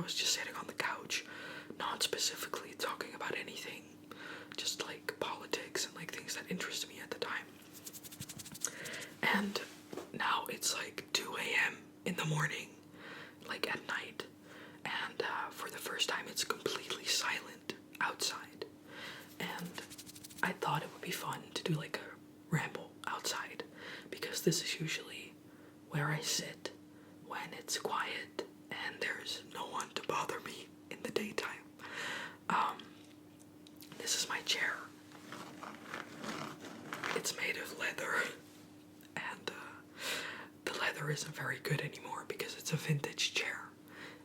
was just sitting on the couch, not specifically talking about anything, just like politics and like things that interested me at the time. And now it's like 2 a.m. in the morning, like at night, and for the first time it's completely silent outside. And I thought it would be fun to do like a ramble outside, because this is usually where I sit when it's quiet and there's no one to bother me in the daytime. This is my chair. It's made of leather, and the leather isn't very good anymore because it's a vintage chair,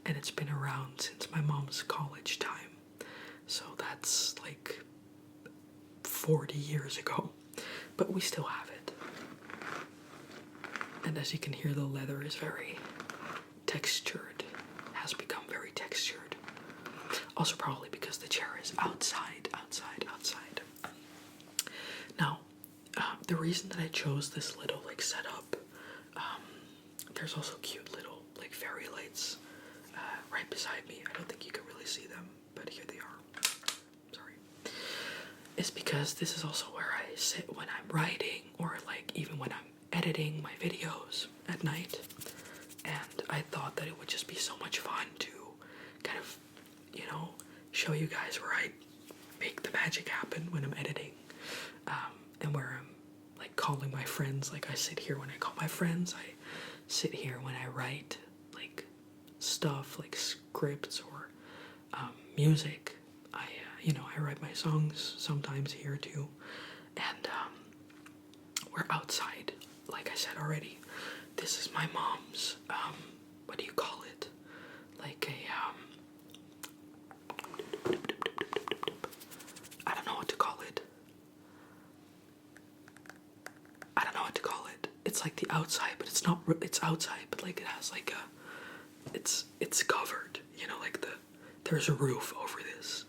and it's been around since my mom's college time. So that's like 40 years ago, but we still have it. And as you can hear, the leather is very textured, has become very textured. Also probably because the chair is outside. Now, the reason that I chose this little like setup, there's also cute little like fairy lights right beside me. I don't think you can really see them, but here they are. Sorry. It's because this is also where I sit when I'm writing, or like even when I'm editing my videos at night. And I thought that it would just be so much fun to kind of, you know, show you guys where I make the magic happen when I'm editing, and where I'm like calling my friends. Like I sit here when I call my friends, I sit here when I write like stuff like scripts or music. I write my songs sometimes here too. And we're outside, like I said already. This is my mom's, what do you call it? Like a, I don't know what to call it. It's like the outside, but it's not, it's outside, but like it has like a, it's covered, you know, like there's a roof over this.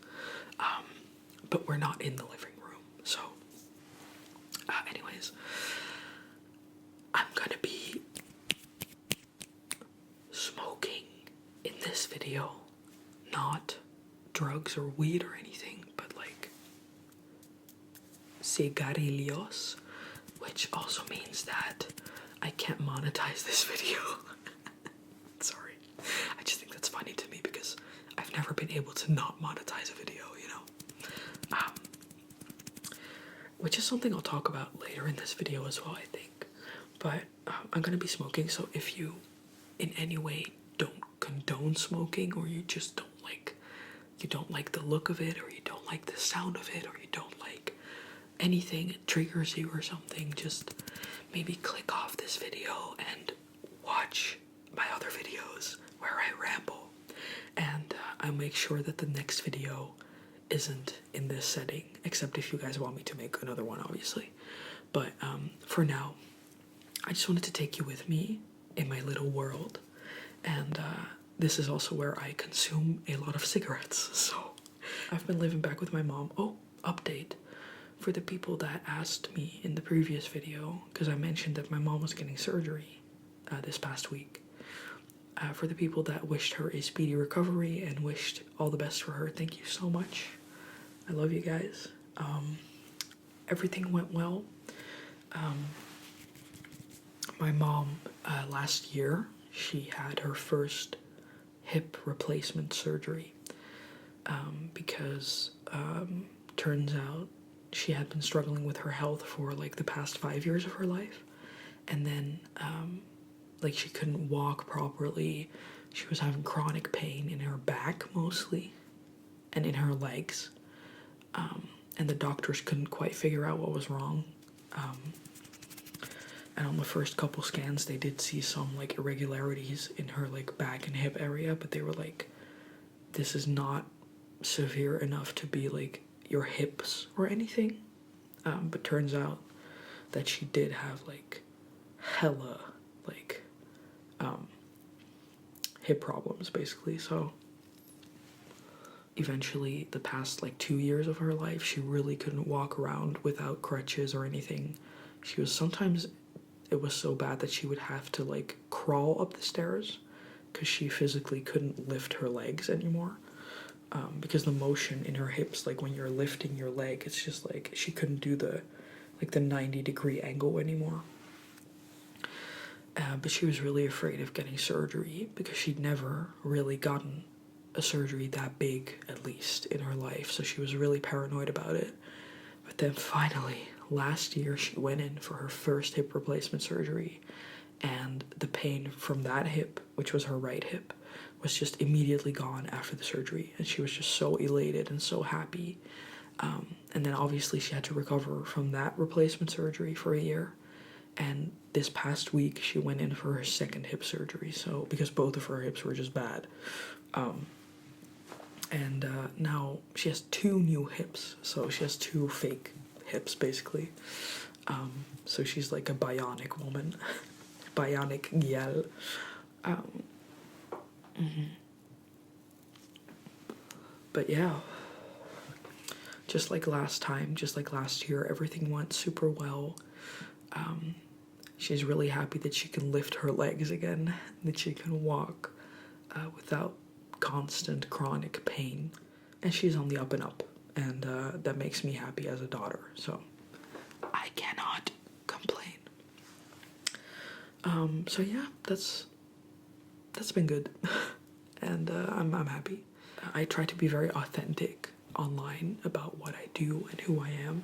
But we're not in the living room, so, anyways, I'm gonna be smoking in this video, not drugs or weed or anything, but like cigarillos, which also means that I can't monetize this video. Sorry. I just think that's funny to me because I've never been able to not monetize a video, you know? Which is something I'll talk about later in this video as well, I think. But I'm gonna be smoking, so if you in any way don't condone smoking, or you just don't like the look of it, or you don't like the sound of it, or you don't like anything, it triggers you or something, just maybe click off this video and watch my other videos where I ramble. And I'll make sure that the next video isn't in this setting, except if you guys want me to make another one, obviously. But for now, I just wanted to take you with me in my little world. And this is also where I consume a lot of cigarettes. So I've been living back with my mom. Oh, update. For the people that asked me in the previous video, because I mentioned that my mom was getting surgery this past week. For the people that wished her a speedy recovery and wished all the best for her, thank you so much. I love you guys. Everything went well. My mom, last year, she had her first hip replacement surgery because turns out she had been struggling with her health for like the past 5 years of her life. And then like she couldn't walk properly. She was having chronic pain in her back mostly and in her legs. And the doctors couldn't quite figure out what was wrong. And on the first couple scans, they did see some like irregularities in her like back and hip area, but they were like, this is not severe enough to be like your hips or anything. But turns out that she did have like hella like hip problems basically. So eventually the past like 2 years of her life, she really couldn't walk around without crutches or anything. She was sometimes, it was so bad that she would have to like crawl up the stairs because she physically couldn't lift her legs anymore. Because the motion in her hips, like when you're lifting your leg, it's just like she couldn't do the 90-degree angle anymore. But she was really afraid of getting surgery because she'd never really gotten a surgery that big, at least in her life. So she was really paranoid about it. But then finally, last year, she went in for her first hip replacement surgery, and the pain from that hip, which was her right hip, was just immediately gone after the surgery, and she was just so elated and so happy. And then obviously she had to recover from that replacement surgery for a year, and this past week she went in for her second hip surgery, so because both of her hips were just bad. And now she has 2 new hips, so she has 2 fake hips basically. So she's like a bionic woman. Bionic gal. But yeah, just like last time, just like last year, everything went super well. She's really happy that she can lift her legs again, that she can walk without constant chronic pain, and she's on the up and up, and that makes me happy as a daughter, so I cannot complain. So yeah, that's been good. And I'm happy. I try to be very authentic online about what I do and who I am.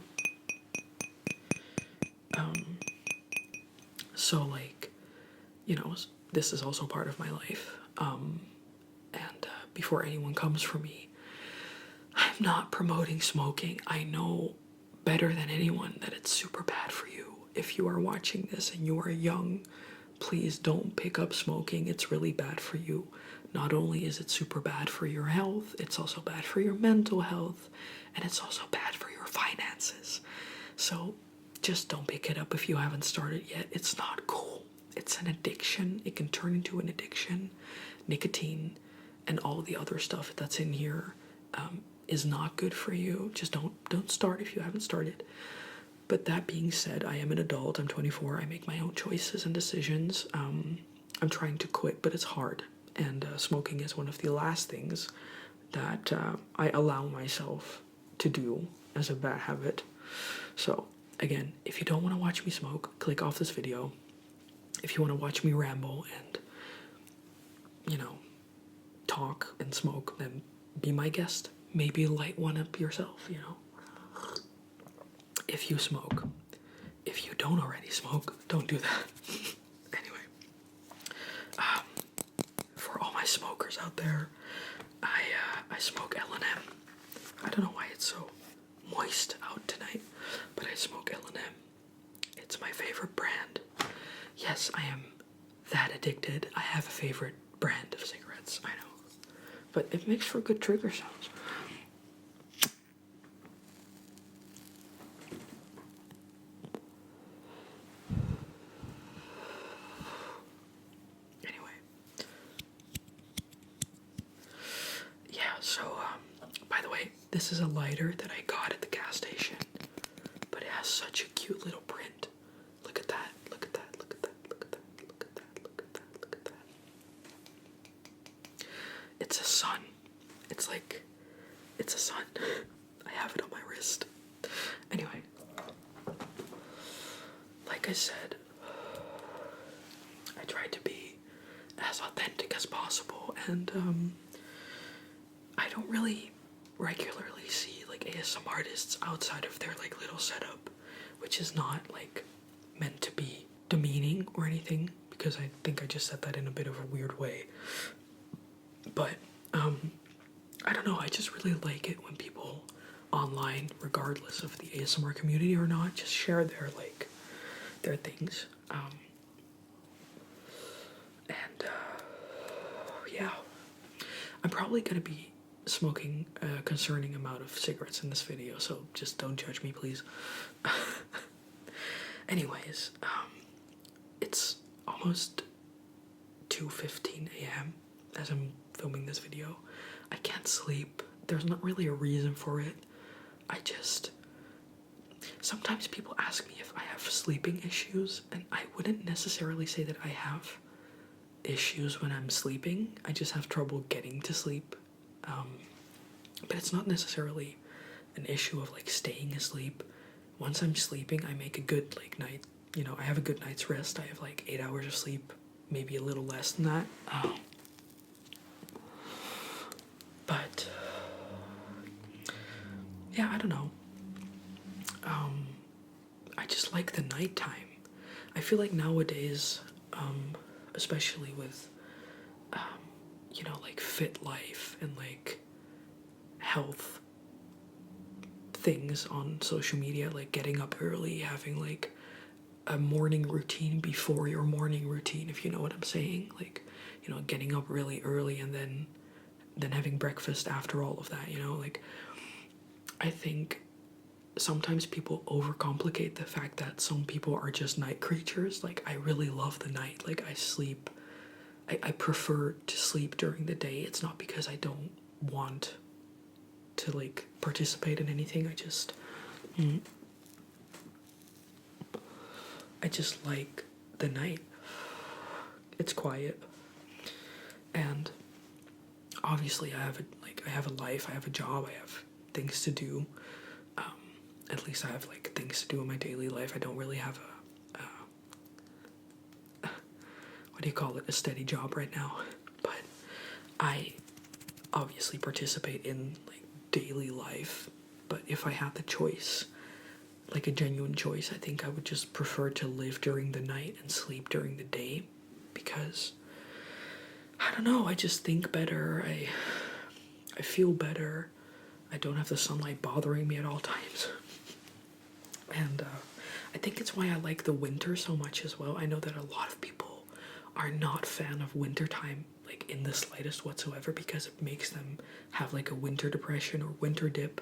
So like, you know, this is also part of my life. And before anyone comes for me, I'm not promoting smoking. I know better than anyone that it's super bad for you. If you are watching this and you are young, please don't pick up smoking. It's really bad for you. Not only is it super bad for your health, it's also bad for your mental health, and it's also bad for your finances. So just don't pick it up if you haven't started yet. It's not cool. It's an addiction. It can turn into an addiction. Nicotine and all the other stuff that's in here is not good for you. Just don't start if you haven't started. But that being said, I am an adult. I'm 24. I make my own choices and decisions. I'm trying to quit, but it's hard. And smoking is one of the last things that I allow myself to do as a bad habit. So again, if you don't want to watch me smoke, click off this video. If you want to watch me ramble and, you know, talk and smoke, then be my guest. Maybe light one up yourself, you know. If you smoke. If you don't already smoke, don't do that. Anyway. For all my smokers out there, I smoke L&M. I don't know why it's so moist out tonight, but I smoke L&M. It's my favorite brand. Yes, I am that addicted. I have a favorite brand of cigarettes, I know. But it makes for good trigger sounds. By the way, this is a lighter that I got at the gas station, but it has such a cute little print. Look at that, look at that, look at that, look at that, look at that, look at that, look at that. It's a sun. It's a sun. I have it on my wrist. Anyway, like I said, I tried to be as authentic as possible, and I don't really regularly see like ASMR artists outside of their like little setup, which is not like meant to be demeaning or anything, because I think I just said that in a bit of a weird way. But I don't know, I just really like it when people online, regardless of the ASMR community or not, just share their things. Yeah, I'm probably gonna be smoking a concerning amount of cigarettes in this video, so just don't judge me, please. Anyways, it's almost 2:15 a.m. as I'm filming this video. I can't sleep. There's not really a reason for it. Sometimes people ask me if I have sleeping issues, and I wouldn't necessarily say that I have issues when I'm sleeping. I just have trouble getting to sleep. But it's not necessarily an issue of like staying asleep. Once I'm sleeping, I make a good like night. You know, I have a good night's rest. I have like 8 hours of sleep, maybe a little less than that. But yeah, I don't know. I just like the nighttime. I feel like nowadays, especially with, you know, like fit life and like health things on social media, like getting up early, having like a morning routine before your morning routine, if you know what I'm saying. Like, you know, getting up really early and then having breakfast after all of that, you know, like I think sometimes people overcomplicate the fact that some people are just night creatures. Like, I really love the night. Like, I prefer to sleep during the day. It's not because I don't want to, like, participate in anything. I just like the night. It's quiet. And obviously I have a life, I have a job, I have things to do. At least I have like things to do in my daily life. I don't really have what do you call it, a steady job right now. But I obviously participate in like daily life. But if I had the choice, like a genuine choice, I think I would just prefer to live during the night and sleep during the day, because I don't know, I just think better, I feel better, I don't have the sunlight bothering me at all times. And I think it's why I like the winter so much as well. I know that a lot of people are not fan of wintertime, like in the slightest whatsoever, because it makes them have like a winter depression or winter dip,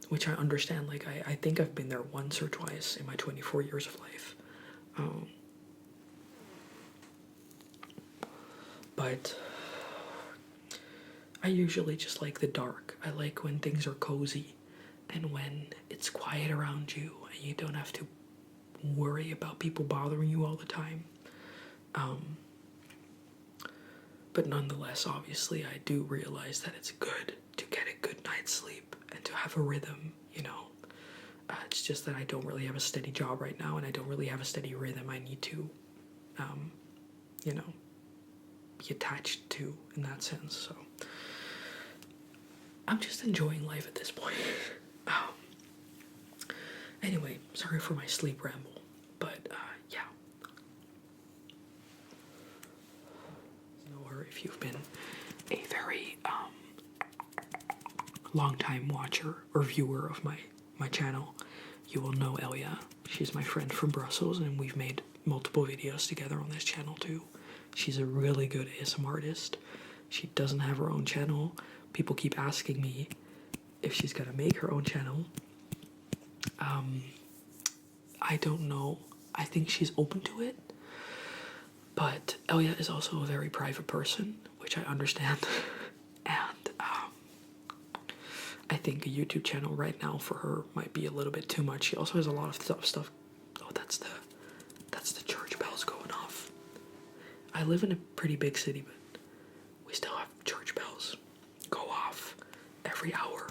which I understand. Like, I think I've been there once or twice in my 24 years of life. But I usually just like the dark. I like when things are cozy and when it's quiet around you and you don't have to worry about people bothering you all the time. But nonetheless, obviously, I do realize that it's good to get a good night's sleep and to have a rhythm, you know. It's just that I don't really have a steady job right now, and I don't really have a steady rhythm I need to, you know, be attached to in that sense. So I'm just enjoying life at this point. Anyway, sorry for my sleep ramble, but yeah. If you've been a very long time watcher or viewer of my channel, you will know Elia. She's my friend from Brussels, and we've made multiple videos together on this channel too. She's a really good ASMR artist. She doesn't have her own channel. People keep asking me if she's gonna make her own channel. I don't know. I think she's open to it. But Elia is also a very private person, which I understand. And I think a YouTube channel right now for her might be a little bit too much. She also has a lot of stuff. Oh, that's the church bells going off. I live in a pretty big city, but we still have church bells go off every hour.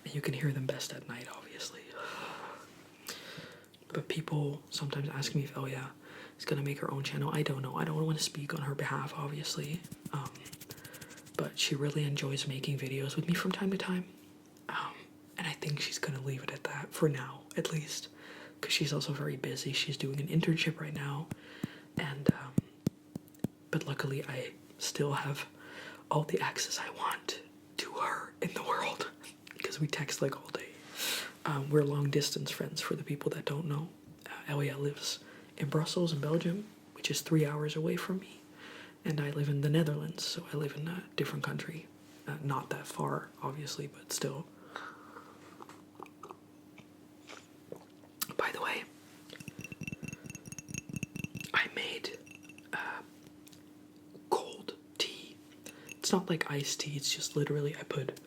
And you can hear them best at night, obviously. But people sometimes ask me if Elia is gonna make her own channel. I don't know. I don't want to speak on her behalf, obviously. But she really enjoys making videos with me from time to time. And I think she's gonna leave it at that for now, at least. Because she's also very busy. She's doing an internship right now. And, but luckily I still have all the access I want to her in the world. Because we text like all day. We're long distance friends for the people that don't know. Elia lives in Brussels in Belgium, which is 3 hours away from me. And I live in the Netherlands, so I live in a different country. Not that far, obviously, but still. By the way, I made cold tea. It's not like iced tea, it's just literally I put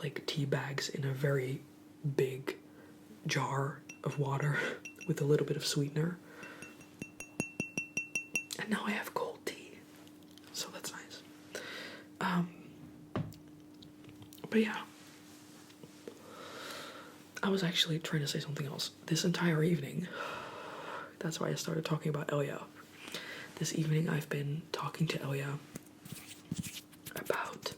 like tea bags in a very big jar of water with a little bit of sweetener. But yeah, I was actually trying to say something else. This entire evening, that's why I started talking about Elia. This evening I've been talking to Elia about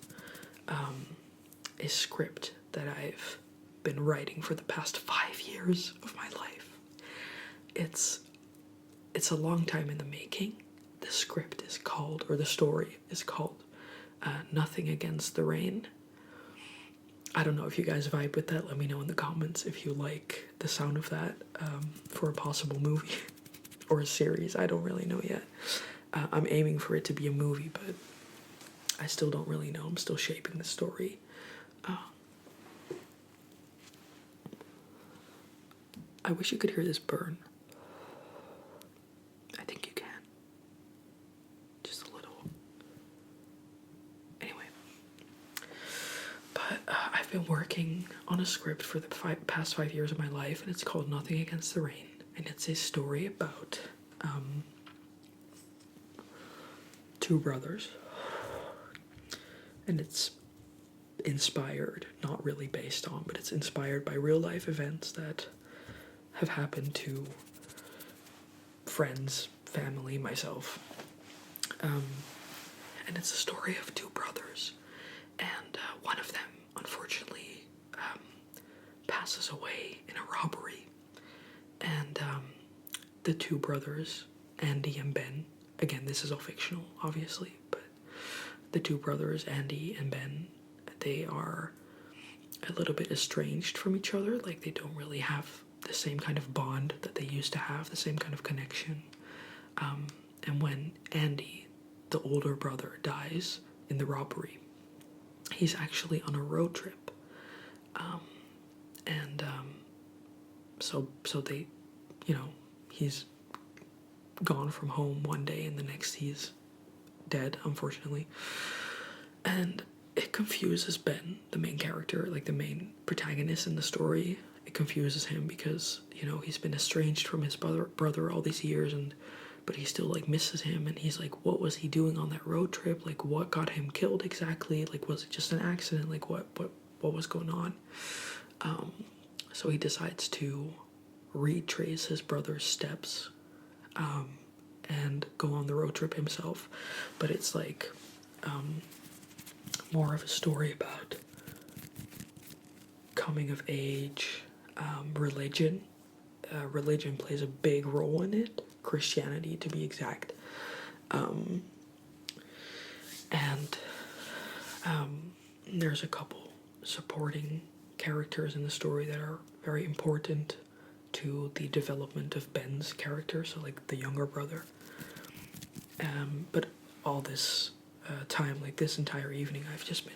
a script that I've been writing for the past 5 years of my life. It's a long time in the making. The script is called, or the story is called, Nothing Against the Rain. I don't know if you guys vibe with that. Let me know in the comments if you like the sound of that for a possible movie or a series. I don't really know yet. I'm aiming for it to be a movie, but I still don't really know. I'm still shaping the story. I wish you could hear this burn. I think you can. Just a little. Anyway. But I've been working on a script for the past 5 years of my life, and it's called Nothing Against the Rain. And it's a story about two brothers. And it's inspired, not really based on, but it's inspired by real life events that have happened to friends, family, myself. And it's a story of two brothers, and one of them, unfortunately, passes away in a robbery. And the two brothers, Andy and Ben, again, this is all fictional, obviously, but the two brothers, Andy and Ben, they are a little bit estranged from each other. Like, they don't really have the same kind of bond that they used to have, the same kind of connection. And when Andy, the older brother, dies in the robbery, he's actually on a road trip. So they, he's gone from home one day and the next he's dead, unfortunately. And it confuses Ben, the main character, like the main protagonist in the story. It confuses him because, he's been estranged from his brother all these years, but he still, misses him, and he's like, what was he doing on that road trip? Like, what got him killed exactly? Like, was it just an accident? Like, what was going on? So he decides to retrace his brother's steps, and go on the road trip himself. But it's more of a story about coming of age, religion. Religion plays a big role in it, Christianity to be exact. And there's a couple supporting characters in the story that are very important to the development of Ben's character, so the younger brother. But all this time, this entire evening, I've just been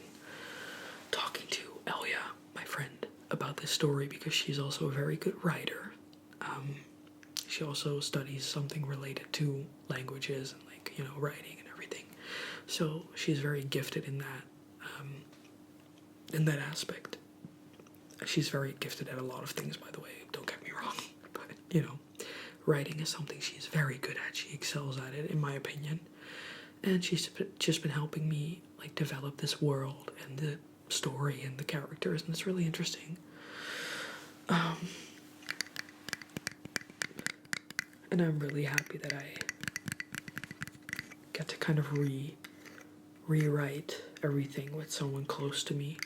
talking to Elia, my friend, about this story because she's also a very good writer. She also studies something related to languages and writing and everything. So she's very gifted in that aspect. She's very gifted at a lot of things, by the way, don't get me wrong. But, writing is something she's very good at. She excels at it, in my opinion. And she's just been helping me develop this world and the story and the characters, and it's really interesting. And I'm really happy that I get to kind of rewrite everything with someone close to me.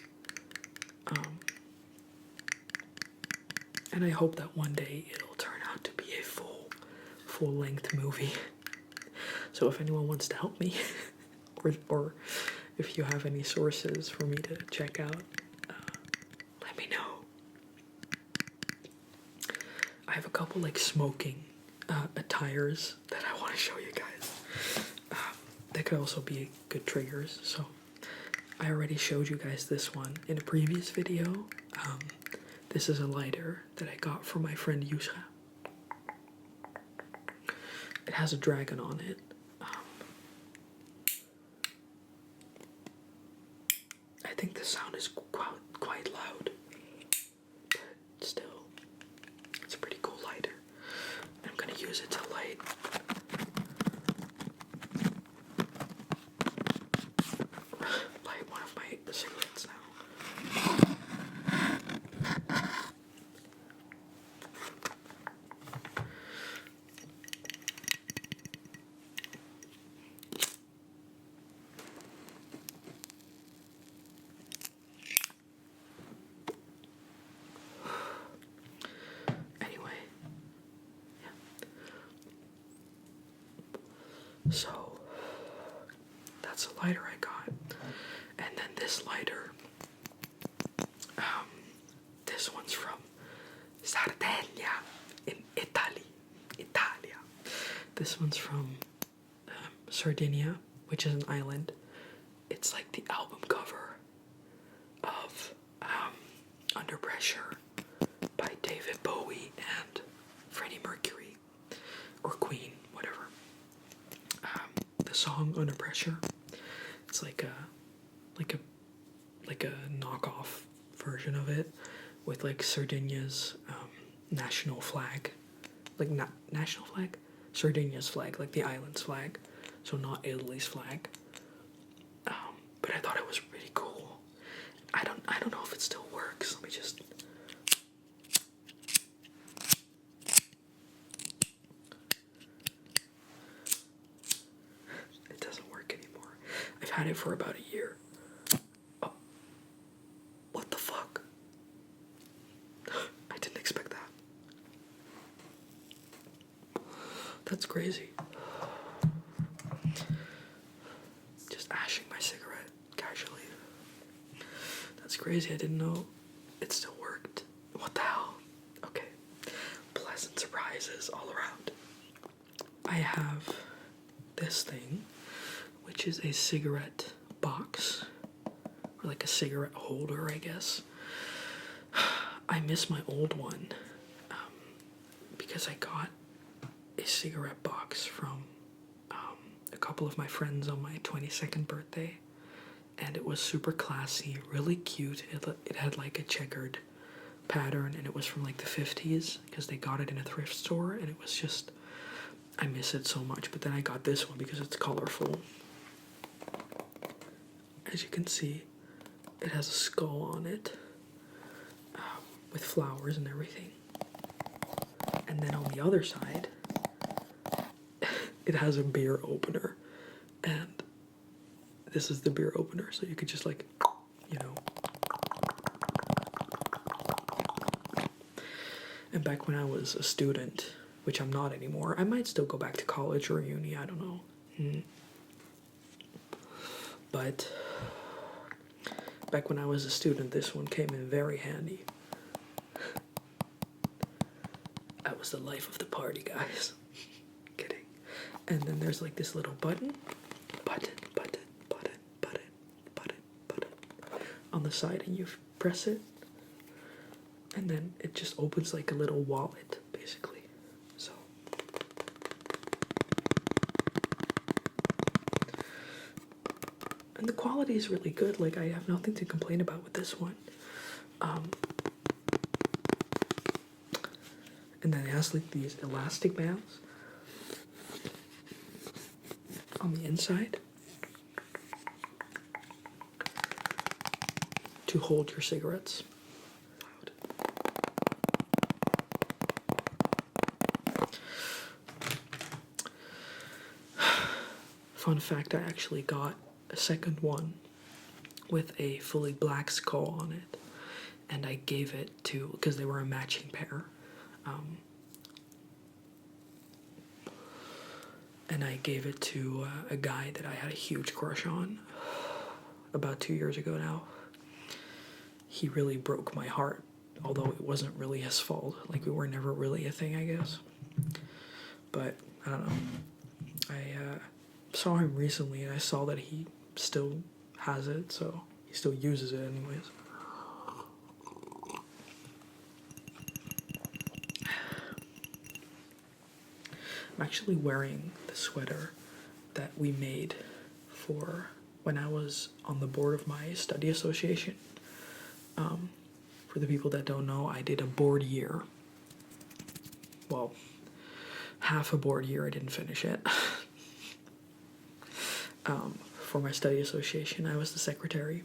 And I hope that one day it'll turn out to be a full-length movie. So if anyone wants to help me, or if you have any sources for me to check out, let me know. I have a couple smoking attires that I want to show you guys. That could also be good triggers. So I already showed you guys this one in a previous video. This is a lighter that I got from my friend Yusra. It has a dragon on it. I think the sound is quite loud, but still, it's a pretty cool lighter. I'm gonna use it to light one of my cigarettes now. So that's a lighter I got. And then this lighter, this one's from Sardinia in Italy. Italia. This one's from Sardinia, which is an island. It's like the album cover of Under Pressure by David Bowie and Freddie Mercury, or Queen, whatever. The song Under Pressure, it's like a knockoff version of it with like Sardinia's national flag, like not national flag, Sardinia's flag, like the island's flag, so not Italy's flag. But I thought it was really cool. I don't know if it still works. Let me just. It doesn't work anymore. I've had it for about a year. Oh. What the fuck? I didn't expect that. That's crazy. Just ashing my cigarette casually. That's crazy. I didn't know it still worked. What the hell? Okay. Pleasant surprises all around. I have this thing, which is a cigarette box, or like a cigarette holder, I guess. I miss my old one because I got a cigarette box from a couple of my friends on my 22nd birthday, and it was super classy, really cute. It had like a checkered pattern, and it was from like the 50s because they got it in a thrift store, and it was just, I miss it so much. But then I got this one because it's colorful. As you can see, it has a skull on it with flowers and everything. And then on the other side, it has a beer opener, and this is the beer opener, so you could just like, you know. And back when I was a student, which I'm not anymore, I might still go back to college or uni, I don't know. But back when I was a student, this one came in very handy. That was the life of the party, guys. Kidding. And then there's like this little button on the side, and you press it, and then it just opens like a little wallet, basically. So and the quality is really good. Like, I have nothing to complain about with this one. And then it has like these elastic bands on the inside to hold your cigarettes. Fun fact, I actually got a second one with a fully black skull on it, and I gave it to, because they were a matching pair, and I gave it to a guy that I had a huge crush on about 2 years ago now. He really broke my heart, although it wasn't really his fault. Like, we were never really a thing, I guess. But I don't know. I saw him recently, and I saw that he still has it, so he still uses it anyways. I'm actually wearing the sweater that we made for when I was on the board of my study association. For the people that don't know, I did a board year. Well, half a board year, I didn't finish it. For my study association, I was the secretary,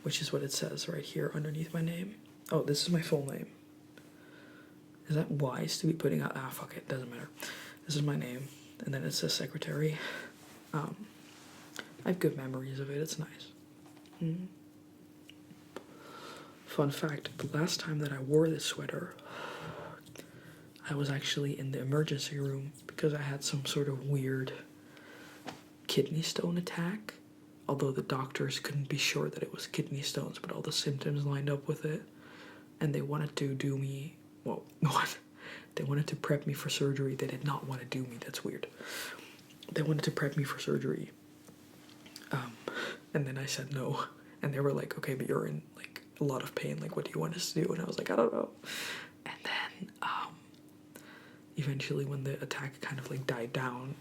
which is what it says right here underneath my name. Oh, this is my full name. Is that wise to be putting out? Ah, fuck it, doesn't matter. This is my name, and then it says secretary. I have good memories of it, it's nice. Fun fact, the last time that I wore this sweater, I was actually in the emergency room because because I had some sort of weird kidney stone attack, although the doctors couldn't be sure that it was kidney stones, but all the symptoms lined up with it, and they wanted to do me, well, what? They wanted to prep me for surgery. They did not want to do me. That's weird. They wanted to prep me for surgery. And then I said no. And they were like, okay, but you're in like a lot of pain. Like, what do you want us to do? And I was like, I don't know. And then eventually when the attack kind of like died down,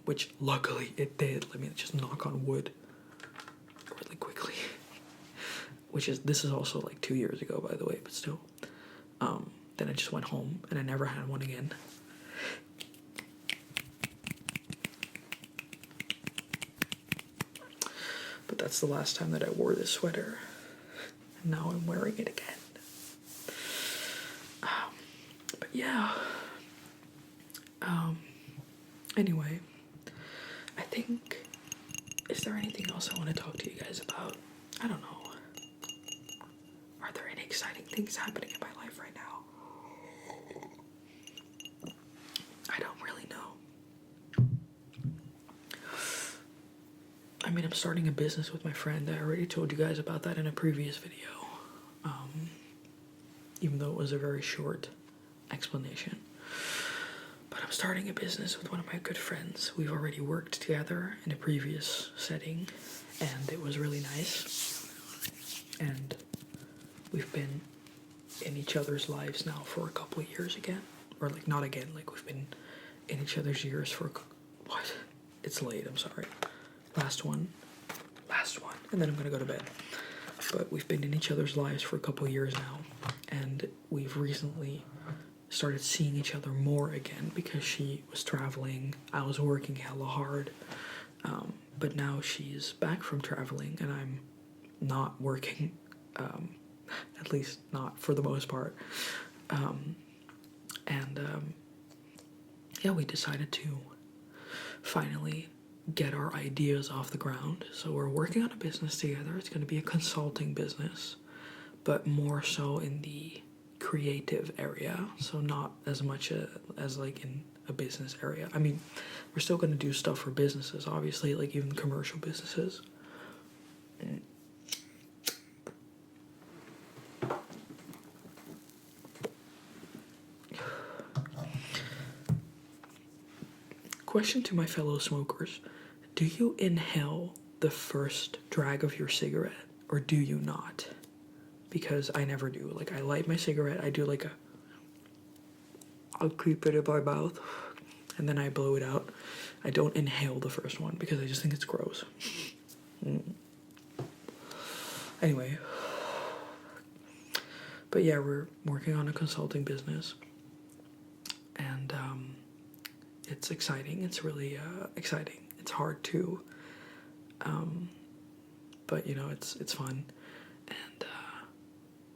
which luckily it did. Let me just knock on wood really quickly. This is also like 2 years ago, by the way, but still. Then I just went home and I never had one again. But that's the last time that I wore this sweater. And now I'm wearing it again. But yeah. Anyway, I think, is there anything else I want to talk to you guys about? I don't know. Are there any exciting things happening in my life right now? I don't really know. I mean, I'm starting a business with my friend. I already told you guys about that in a previous video. Even though it was a very short explanation. But I'm starting a business with one of my good friends. We've already worked together in a previous setting, and it was really nice. And we've been in each other's lives now for a couple of years again. Or like, not again, like we've been in each other's years for, what? It's late, I'm sorry. Last one, and then I'm gonna go to bed. But we've been in each other's lives for a couple of years now, and we've recently started seeing each other more again because she was traveling, I was working hella hard, but now she's back from traveling and I'm not working, at least not for the most part, yeah, we decided to finally get our ideas off the ground. So we're working on a business together. It's going to be a consulting business, but more so in the creative area, so not as much as like in a business area. I mean, we're still going to do stuff for businesses, obviously, like even commercial businesses. Question to my fellow smokers: do you inhale the first drag of your cigarette, or do you not? Because I never do. Like, I light my cigarette, I do like I'll keep it in my mouth, and then I blow it out. I don't inhale the first one because I just think it's gross. Anyway. But yeah, we're working on a consulting business, and it's exciting. It's really exciting. It's hard too, but you know, it's fun, and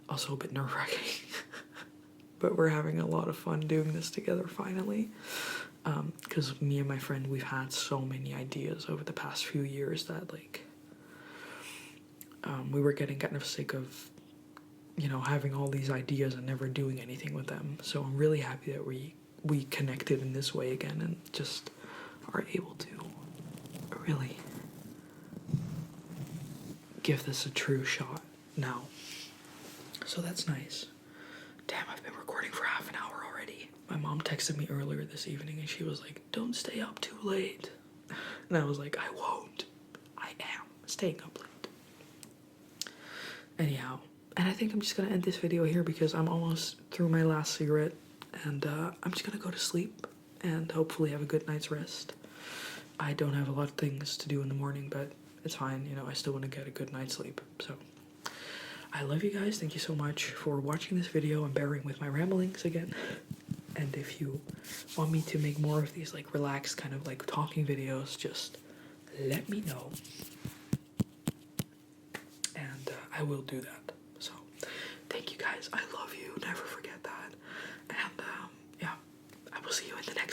also a bit nerve-wracking. But we're having a lot of fun doing this together finally, because me and my friend, we've had so many ideas over the past few years that like we were getting kind of sick of, you know, having all these ideas and never doing anything with them. So I'm really happy that we connected in this way again and just are able to really give this a true shot now. So that's nice. Damn, I've been recording for half an hour already. My mom texted me earlier this evening and she was like, don't stay up too late. And I was like, I won't. I am staying up late. Anyhow, and I think I'm just gonna end this video here because I'm almost through my last cigarette, and I'm just gonna go to sleep and hopefully have a good night's rest. I don't have a lot of things to do in the morning, but it's fine, you know, I still want to get a good night's sleep. So I love you guys. Thank you so much for watching this video and bearing with my ramblings again. And if you want me to make more of these like relaxed kind of like talking videos, just let me know, and I will do that. So thank you guys. I love you. Never forget that. And yeah, I will see you in the next